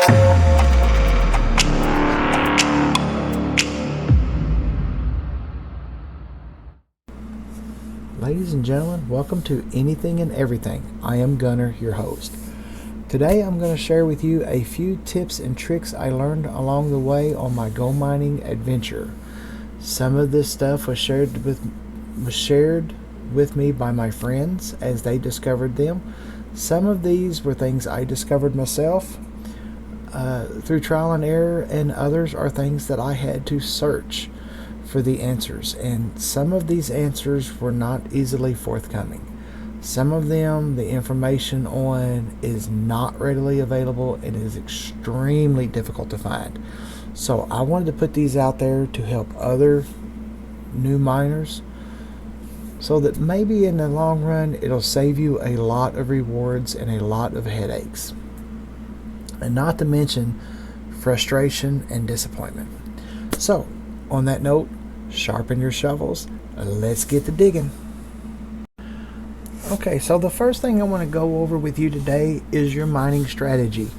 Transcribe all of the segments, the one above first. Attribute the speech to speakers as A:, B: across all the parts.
A: Ladies and gentlemen, welcome to Anything and Everything. I am Gunner, your host. Today I'm going to share with you a few tips and tricks I learned along the way on my GoMining adventure. Some of this stuff was shared with me by my friends as they discovered them. Some of these were things I discovered myself through trial and error, and others are things that I had to search for the answers, and some of these answers were not easily forthcoming. Some of them, the information on is not readily available and is extremely difficult to find. So I wanted to put these out there to help other new miners, so that maybe in the long run it'll save you a lot of rewards and a lot of headaches, and not to mention frustration and disappointment. So on that note, sharpen your shovels. Let's get to digging. Okay, so the first thing I want to go over with you today is your mining strategy.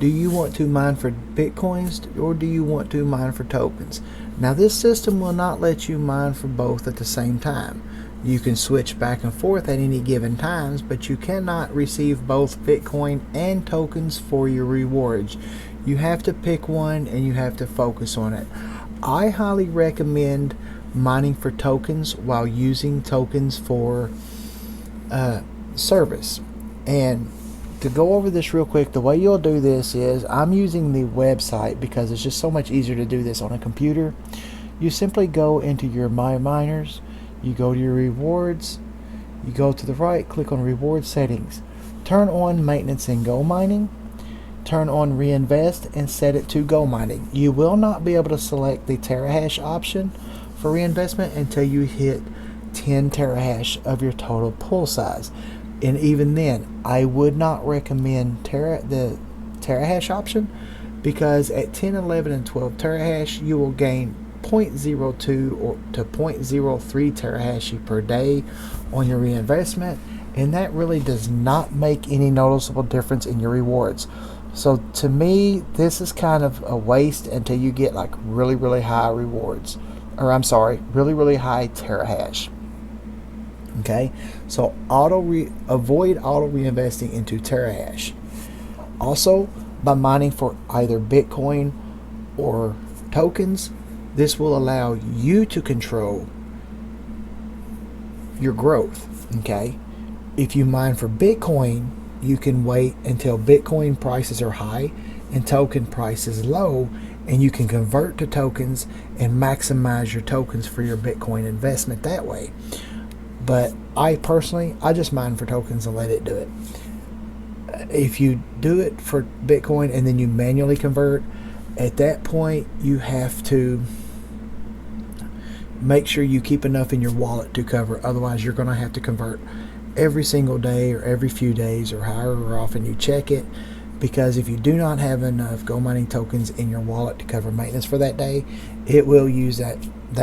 A: Do you want to mine for Bitcoins or do you want to mine for tokens? Now, this system will not let you mine for both at the same time. You can switch back and forth at any given times, but you cannot receive both Bitcoin and tokens for your rewards. You have to pick one and you have to focus on it. I highly recommend mining for tokens while using tokens for service. And to go over this real quick, the way you'll do this is, I'm using the website because it's just so much easier to do this on a computer. You simply go into your My Miners, you go to your rewards, you go to the right, click on reward settings, turn on maintenance and GoMining, turn on reinvest and set it to GoMining. You will not be able to select the terahash option for reinvestment until you hit 10 terahash of your total pool size. And even then, I would not recommend the terahash option, because at 10, 11, and 12 terahash, you will gain 0.02 or to 0.03 terahash per day on your reinvestment, and that really does not make any noticeable difference in your rewards. So to me, this is kind of a waste until you get like really high rewards, or I'm sorry, really high terahash. Okay, so avoid auto reinvesting into terahash. Also, by mining for either Bitcoin or tokens, this will allow you to control your growth. Okay, if you mine for Bitcoin, you can wait until Bitcoin prices are high and token prices low, and you can convert to tokens and maximize your tokens for your Bitcoin investment that way. But I just mine for tokens and let it do it. If you do it for Bitcoin and then you manually convert, at that point you have to make sure you keep enough in your wallet to cover. Otherwise, you're going to have to convert every single day or every few days or however often you check it, because if you do not have enough GoMining tokens in your wallet to cover maintenance for that day, it will use that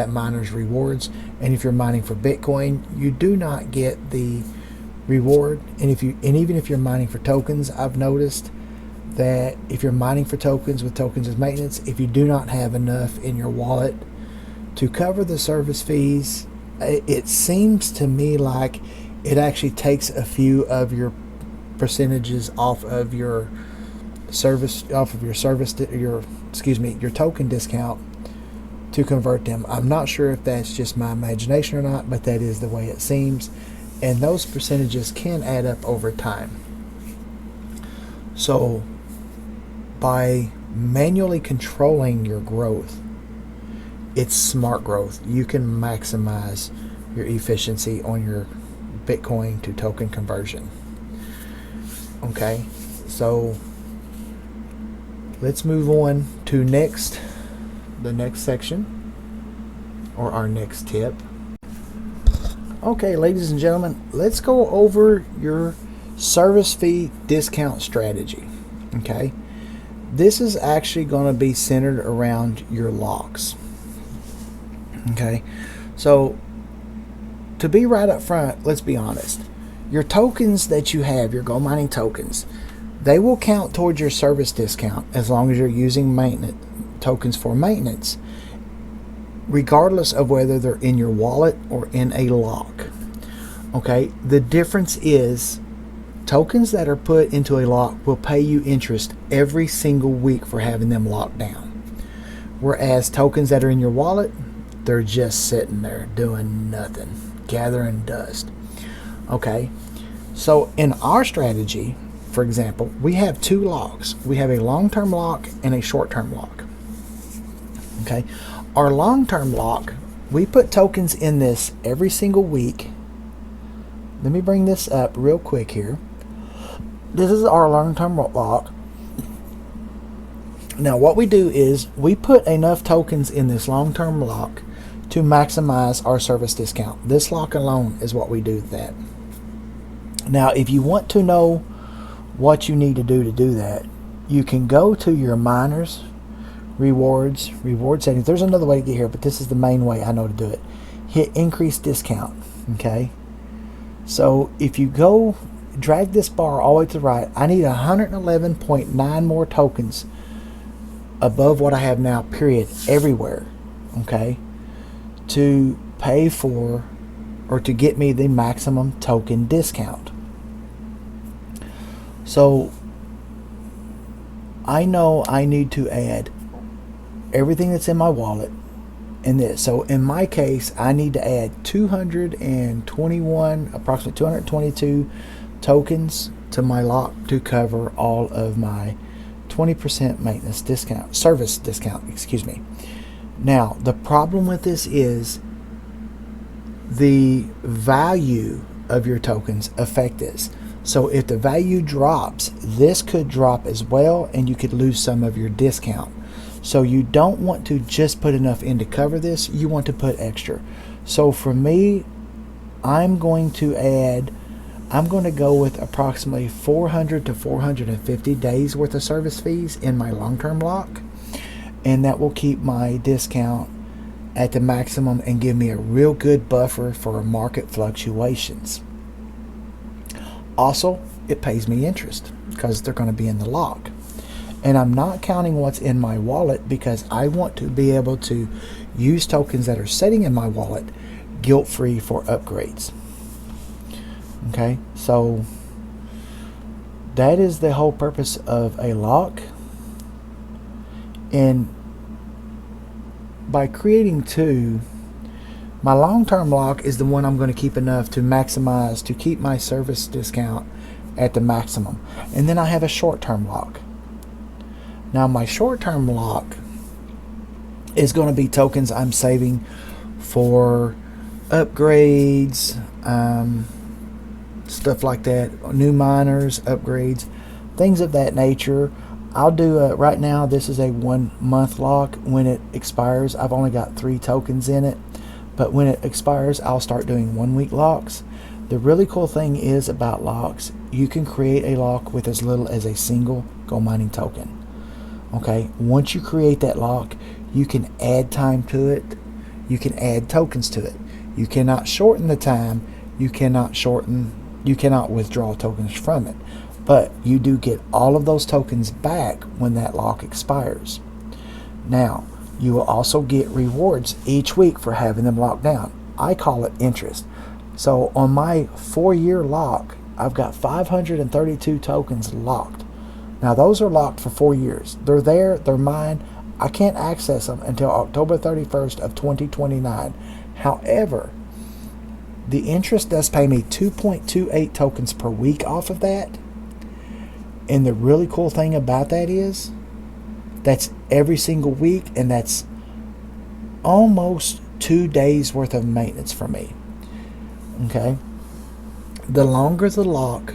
A: miner's rewards. And if you're mining for Bitcoin, you do not get the reward. And even if you're mining for tokens, I've noticed that if you're mining for tokens with tokens as maintenance, if you do not have enough in your wallet to cover the service fees, it seems to me like it actually takes a few of your percentages off of your your token discount to convert them. I'm not sure if that's just my imagination or not, but that is the way it seems, and those percentages can add up over time. So by manually controlling your growth, it's smart growth. You can maximize your efficiency on your Bitcoin to token conversion. Okay, so let's move on to the next section, or our next tip. Okay, ladies and gentlemen, let's go over your service fee discount strategy. Okay, this is actually going to be centered around your locks. Okay, so to be right up front, let's be honest. Your tokens that you have, your GoMining tokens, they will count towards your service discount as long as you're using maintenance tokens for maintenance, regardless of whether they're in your wallet or in a lock. Okay, the difference is tokens that are put into a lock will pay you interest every single week for having them locked down. Whereas tokens that are in your wallet, they're just sitting there doing nothing, gathering dust. Okay, so in our strategy, for example, we have two locks. We have a long-term lock and a short-term lock. Okay, our long-term lock, we put tokens in this every single week. Let me bring this up real quick here. This is our long-term lock. Now what we do is we put enough tokens in this long-term lock to maximize our service discount. This lock alone is what we do with that. Now if you want to know what you need to do that, you can go to your miners, reward settings. There's another way to get here, but this is the main way I know to do it. Hit increase discount. Okay, so if you go drag this bar all the way to the right, I need 111.9 more tokens above what I have now, period, everywhere, okay, to pay for or to get me the maximum token discount. So I know I need to add everything that's in my wallet in this. So in my case, I need to add approximately 222 tokens to my lock to cover all of my 20% maintenance discount, service discount, excuse me. Now, the problem with this is the value of your tokens affect this. So if the value drops, this could drop as well, and you could lose some of your discount. So you don't want to just put enough in to cover this, you want to put extra. So for me, I'm going to go with approximately 400 to 450 days worth of service fees in my long-term lock, and that will keep my discount at the maximum and give me a real good buffer for market fluctuations. Also, it pays me interest because they're going to be in the lock. And I'm not counting what's in my wallet because I want to be able to use tokens that are sitting in my wallet guilt-free for upgrades. Okay, so that is the whole purpose of a lock. And by creating two, my long-term lock is the one I'm going to keep enough to maximize, to keep my service discount at the maximum. And then I have a short-term lock. Now my short-term lock is going to be tokens I'm saving for upgrades, stuff like that, new miners, upgrades, things of that nature. I'll do right now this is a 1 month lock. When it expires, I've only got 3 tokens in it, but when it expires I'll start doing 1 week locks. The really cool thing is about locks, you can create a lock with as little as a single GoMining token. Okay, once you create that lock, you can add time to it, you can add tokens to it. You cannot shorten the time, you cannot withdraw tokens from it, but you do get all of those tokens back when that lock expires. Now, you will also get rewards each week for having them locked down. I call it interest. So on my 4-year lock, I've got 532 tokens locked. Now those are locked for 4 years. They're there, they're mine. I can't access them until October 31st of 2029. However, the interest does pay me 2.28 tokens per week off of that. And the really cool thing about that is that's every single week, and that's almost 2 days worth of maintenance for me. Okay, the longer the lock,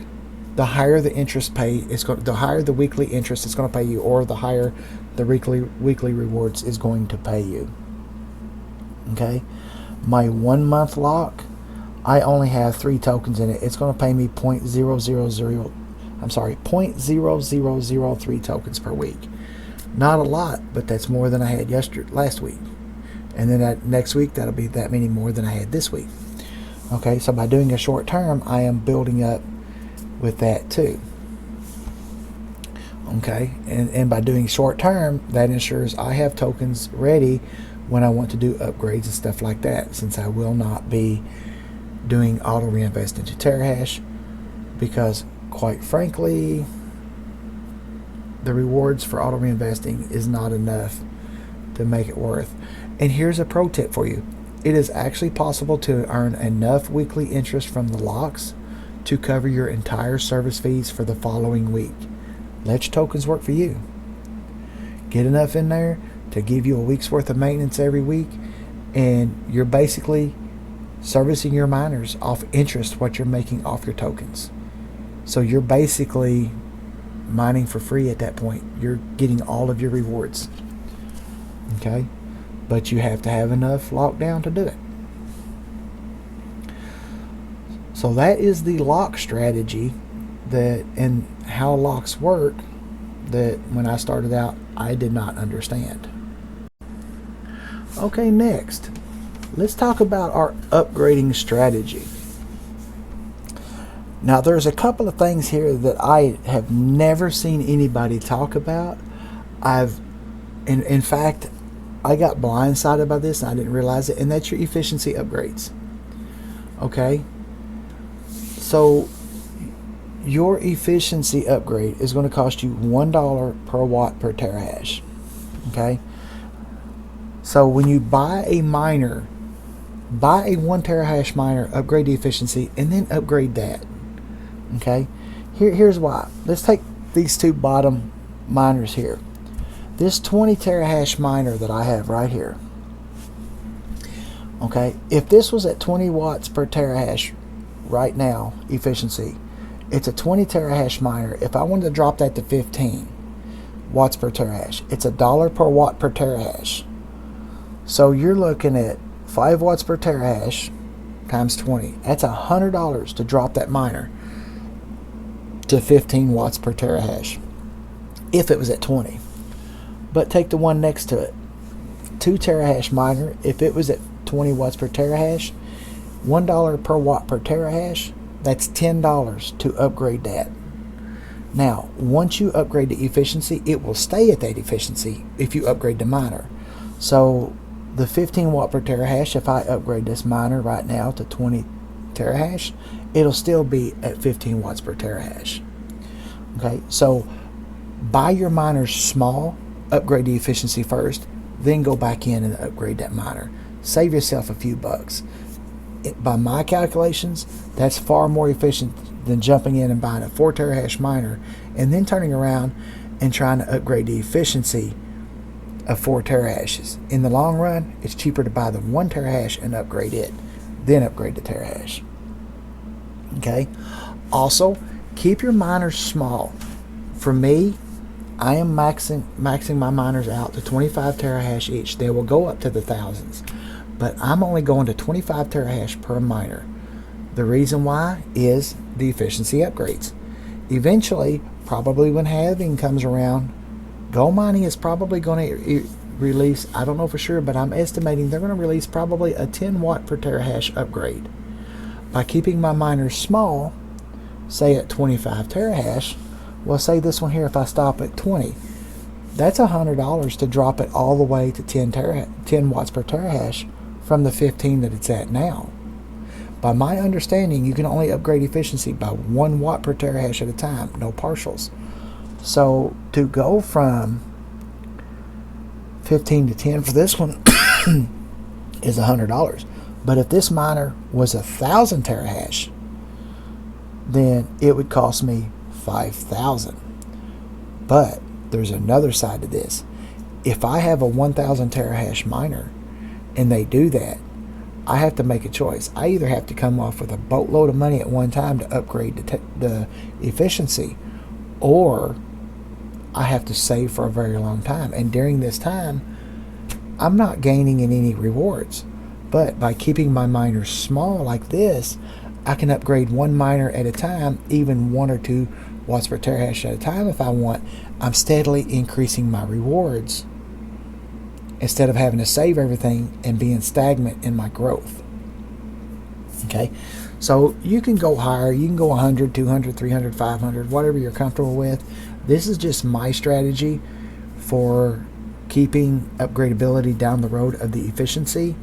A: the higher the interest pay is going. The higher the weekly interest is going to pay you, or the higher the weekly rewards is going to pay you. Okay, my 1 month lock, I only have 3 tokens in it. It's going to pay me 0.0003 tokens per week. Not a lot, but that's more than I had last week. And then that next week, that'll be that many more than I had this week. Okay, so by doing a short term, I am building up with that too. Okay, and by doing short term, that ensures I have tokens ready when I want to do upgrades and stuff like that, since I will not be doing auto reinvest into Terahash, because quite frankly the rewards for auto reinvesting is not enough to make it worth. And here's a pro tip for you: it is actually possible to earn enough weekly interest from the locks to cover your entire service fees for the following week. Let your tokens work for you. Get enough in there to give you a week's worth of maintenance every week, and you're basically servicing your miners off interest, what you're making off your tokens. So you're basically mining for free at that point. You're getting all of your rewards. Okay? But you have to have enough locked down to do it. So that is the lock strategy, that and how locks work, that when I started out I did not understand. Okay, next let's talk about our upgrading strategy. Now there's a couple of things here that I have never seen anybody talk about. In fact, I got blindsided by this and I didn't realize it, and that's your efficiency upgrades. Okay, so your efficiency upgrade is going to cost you $1 per watt per terahash. Okay, so when you buy a miner, buy a 1 terahash miner, upgrade the efficiency, and then upgrade that. Okay, here's why. Let's take these two bottom miners here. This 20 terahash miner that I have right here. Okay, if this was at 20 watts per terahash right now, efficiency, it's a 20 terahash miner. If I wanted to drop that to 15 watts per terahash, it's $1 per watt per terahash. So you're looking at 5 watts per terahash times 20. That's $100 to drop that miner to 15 watts per terahash if it was at 20. But take the one next to it, 2 terahash miner. If it was at 20 watts per terahash, $1 per watt per terahash, that's $10 to upgrade that. Now once you upgrade the efficiency, it will stay at that efficiency if you upgrade the miner. So the 15 watt per terahash, if I upgrade this miner right now to 20 terahash, it'll still be at 15 watts per terahash. Okay, so buy your miners small, upgrade the efficiency first, then go back in and upgrade that miner. Save yourself a few bucks. By my calculations, that's far more efficient than jumping in and buying a 4 terahash miner and then turning around and trying to upgrade the efficiency of 4 terahashes. In the long run, it's cheaper to buy the 1 terahash and upgrade it, then upgrade the terahash. Okay, also keep your miners small. For me, I am maxing my miners out to 25 terahash each. They will go up to the thousands, but I'm only going to 25 terahash per miner. The reason why is the efficiency upgrades. Eventually, probably when halving comes around, GoMining is probably going to release, I don't know for sure, but I'm estimating they're going to release probably a 10 watt per terahash upgrade. By keeping my miners small, say at 25 terahash, well, say this one here, if I stop at 20, that's $100 to drop it all the way to 10 watts per terahash from the 15 that it's at now. By my understanding, you can only upgrade efficiency by 1 watt per terahash at a time, no partials. So to go from 15 to 10 for this one is $100. But if this miner was 1,000 terahash, then it would cost me $5,000. But there's another side to this. If I have a 1,000 terahash miner and they do that, I have to make a choice. I either have to come off with a boatload of money at one time to upgrade the efficiency, or I have to save for a very long time. And during this time, I'm not gaining in any rewards. But by keeping my miners small like this, I can upgrade one miner at a time, even 1 or 2 watts per terahash at a time if I want. I'm steadily increasing my rewards instead of having to save everything and being stagnant in my growth. Okay, so you can go higher. You can go 100, 200, 300, 500, whatever you're comfortable with. This is just my strategy for keeping upgradability down the road of the efficiency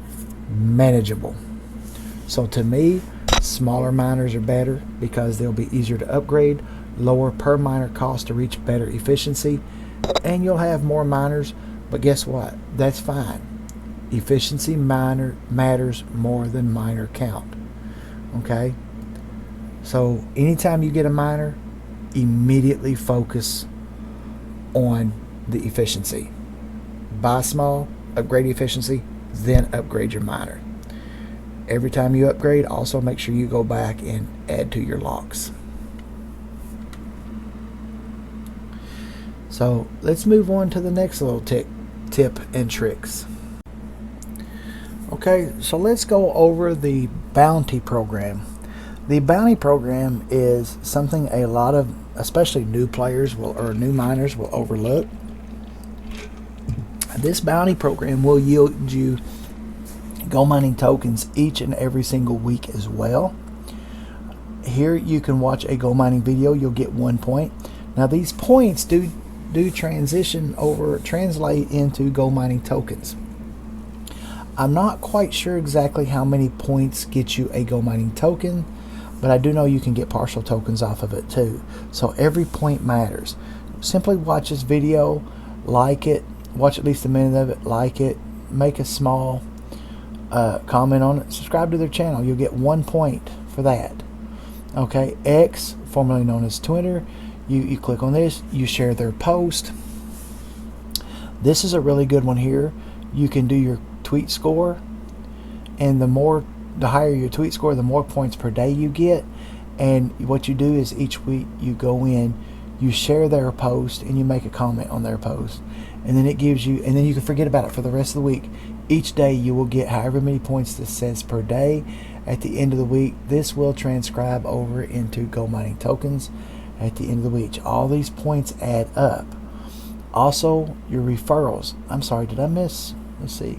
A: manageable. So to me, smaller miners are better because they'll be easier to upgrade, lower per miner cost to reach better efficiency, and you'll have more miners. But guess what? That's fine. Efficiency matters more than miner count. Okay? So anytime you get a miner, immediately focus on the efficiency. Buy small, upgrade efficiency, then upgrade your miner. Every time you upgrade, also make sure you go back and add to your locks. So let's move on to the next little tip and tricks. Okay, so let's go over the bounty program. The bounty program is something a lot of, especially new players or new miners will overlook. This bounty program will yield you GoMining tokens each and every single week as well. Here you can watch a GoMining video. You'll get 1 point. Now these points do translate into GoMining tokens. I'm not quite sure exactly how many points get you a GoMining token, but I do know you can get partial tokens off of it too. So every point matters. Simply watch this video, like it, watch at least a minute of it, like it, make a small comment on it, subscribe to their channel. You'll get 1 point for that. Okay, X, formerly known as Twitter, you click on this, you share their post. This is a really good one here. You can do your tweet score, and the higher your tweet score, the more points per day you get. And what you do is each week you go in, you share their post, and you make a comment on their post, and then it gives you, and then you can forget about it for the rest of the week. Each day you will get however many points this says per day. At the end of the week, this will transcribe over into GoMining tokens at the end of the week. All these points add up. Also, your referrals. I'm sorry, did I miss? Let's see.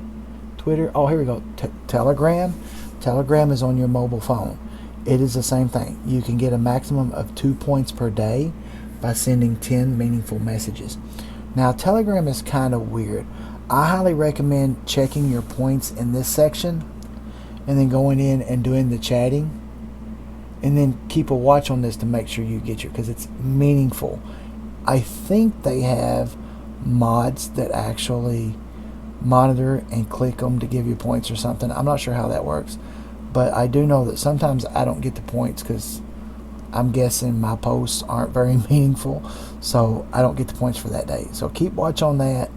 A: Twitter. Oh, here we go. Telegram. Telegram is on your mobile phone. It is the same thing. You can get a maximum of 2 points per day by sending 10 meaningful messages. Now, Telegram is kind of weird. I highly recommend checking your points in this section and then going in and doing the chatting, and then keep a watch on this to make sure you get your, because it's meaningful. I think they have mods that actually monitor and click them to give you points or something. I'm not sure how that works, but I do know that sometimes I don't get the points because I'm guessing my posts aren't very meaningful, so I don't get the points for that day. So keep watch on that.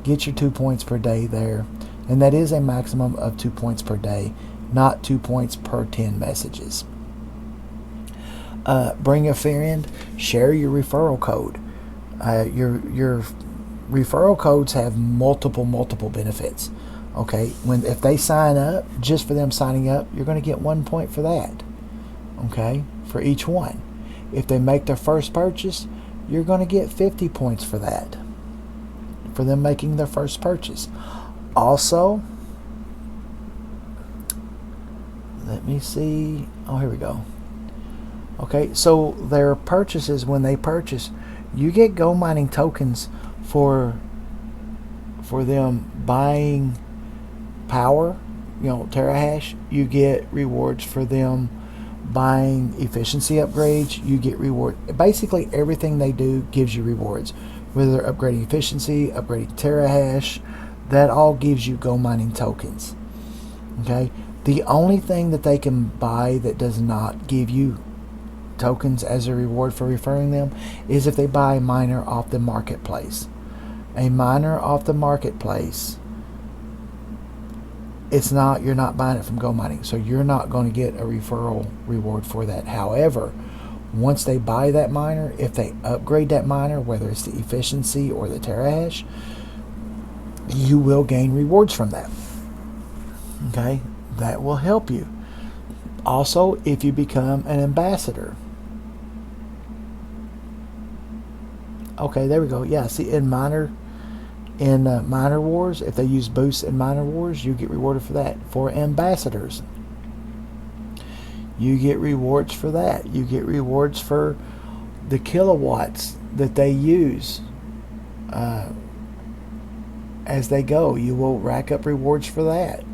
A: Get your 2 points per day there, and that is a maximum of 2 points per day, not 2 points per 10 messages. Bring a friend. Share your referral code. Your referral codes have multiple benefits. Okay, if they sign up, just for them signing up, you're going to get 1 point for that. Okay, for each one. If they make their first purchase, you're going to get 50 points for that, for them making their first purchase. Also, let me see. Oh, here we go. Okay, so their purchases, when they purchase, you get GoMining tokens for them buying power, terahash. You get rewards for them buying efficiency upgrades. You get reward. Basically, everything they do gives you rewards. Whether they're upgrading efficiency, upgrading terahash, that all gives you GoMining tokens. Okay, the only thing that they can buy that does not give you tokens as a reward for referring them is if they buy a miner off the marketplace. A miner off the marketplace, you're not buying it from GoMining, so you're not going to get a referral reward for that. However, once they buy that miner, if they upgrade that miner, whether it's the efficiency or the terahash, you will gain rewards from that. Okay, that will help you. Also, if you become an ambassador. Okay, there we go. Yeah, see, in Miner Wars, if they use boosts in Miner Wars, you get rewarded for that. For ambassadors, you get rewards for that. You get rewards for the kilowatts that they use as they go. You will rack up rewards for that.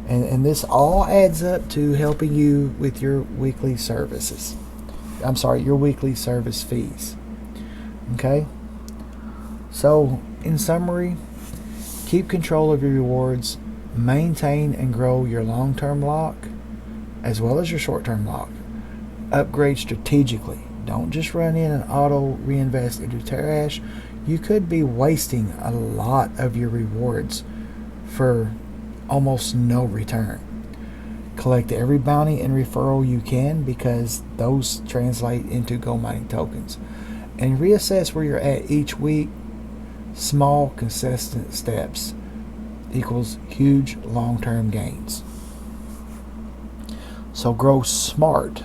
A: And this all adds up to helping you with your weekly services. I'm sorry, your weekly service fees. Okay? So, in summary, keep control of your rewards, maintain and grow your long-term lock, as well as your short-term lock. Upgrade strategically. Don't just run in and auto reinvest into Terrahash. You could be wasting a lot of your rewards for almost no return. Collect every bounty and referral you can, because those translate into GoMining tokens. And reassess where you're at each week. Small, consistent steps equals huge long-term gains. So grow smart,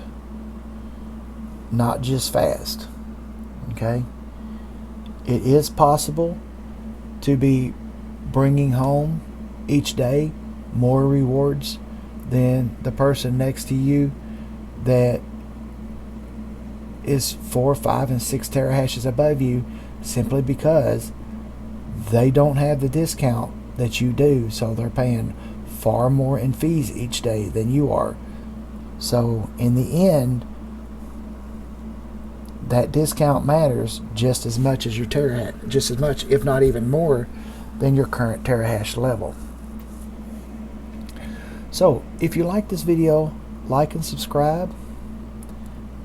A: not just fast. Okay? It is possible to be bringing home each day more rewards than the person next to you that is 4, 5, and 6 terahashes above you, simply because they don't have the discount that you do, so they're paying far more in fees each day than you are. So in the end, that discount matters just as much as your terahash, just as much, if not even more, than your current terahash level. So if you like this video, like and subscribe,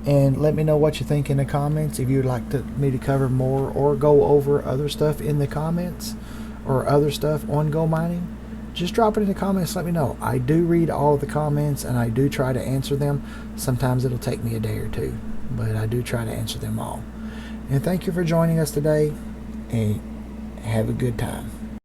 A: and let me know what you think in the comments. If you'd like me to cover more or go over other stuff in the comments, or other stuff on GoMining, just drop it in the comments. Let me know. I do read all of the comments, and I do try to answer them. Sometimes it'll take me a day or two, but I do try to answer them all. And thank you for joining us today, and have a good time.